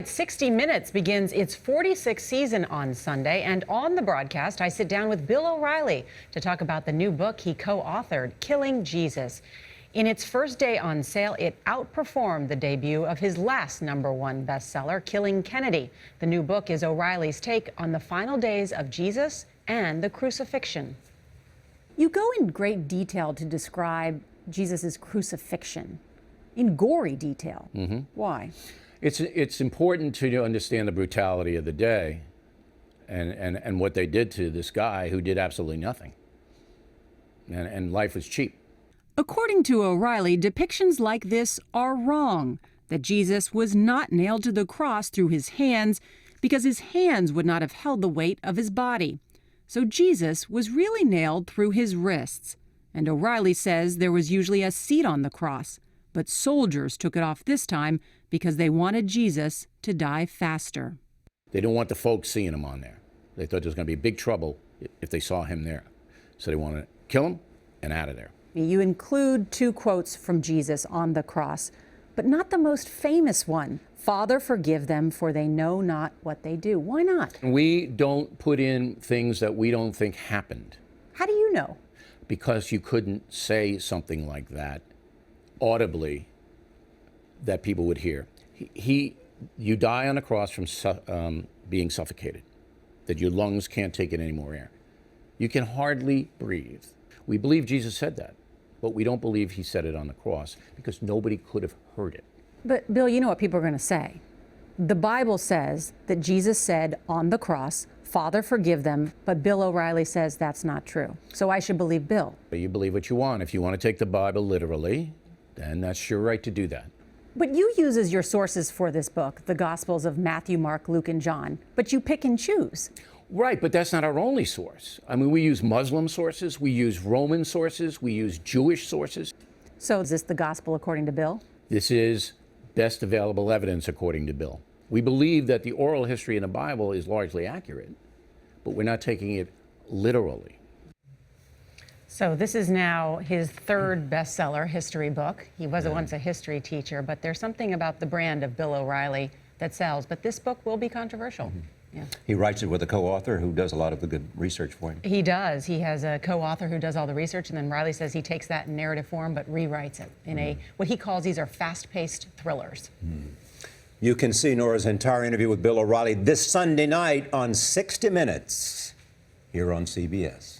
60 Minutes begins its 46th season on Sunday, and on the broadcast, I sit down with Bill O'Reilly to talk about the new book he co-authored, Killing Jesus. In its first day on sale, it outperformed the debut of his last #1 bestseller, Killing Kennedy. The new book is O'Reilly's take on the final days of Jesus and the crucifixion. You go in great detail to describe Jesus' crucifixion, in gory detail. Why? It's important to understand the brutality of the day and what they did to this guy who did absolutely nothing. And life was cheap. According to O'Reilly, depictions like this are wrong, that Jesus was not nailed to the cross through his hands because his hands would not have held the weight of his body. So Jesus was really nailed through his wrists. And O'Reilly says there was usually a seat on the cross, but soldiers took it off this time because they wanted Jesus to die faster. They didn't want the folks seeing him on there. They thought there was going to be big trouble if they saw him there. So they wanted to kill him and out of there. You include 2 quotes from Jesus on the cross, but not the most famous one. Father, forgive them, for they know not what they do. Why not? We don't put in things that we don't think happened. How do you know? Because you couldn't say something like that audibly that people would hear. You die on a cross from being suffocated, that your lungs can't take in any more air. You can hardly breathe. We believe Jesus said that, but we don't believe he said it on the cross because nobody could have heard it. But Bill, you know what people are going to say. The Bible says that Jesus said on the cross, Father, forgive them, but Bill O'Reilly says that's not true. So I should believe Bill. But you believe what you want. If you want to take the Bible literally, then that's your right to do that. But you use as your sources for this book the Gospels of Matthew, Mark, Luke, and John, but you pick and choose. Right, but that's not our only source. I mean, we use Muslim sources, we use Roman sources, we use Jewish sources. So is this the Gospel according to Bill? This is best available evidence according to Bill. We believe that the oral history in the Bible is largely accurate, but we're not taking it literally. So this is now his 3rd bestseller history book. He was once a history teacher, but there's something about the brand of Bill O'Reilly that sells. But this book will be controversial. Yeah. He writes it with a co-author who does a lot of the good research for him. He does. He has a co-author who does all the research, and then Riley says he takes that in narrative form but rewrites it in what he calls these are fast-paced thrillers. You can see Norah's entire interview with Bill O'Reilly this Sunday night on 60 Minutes here on CBS.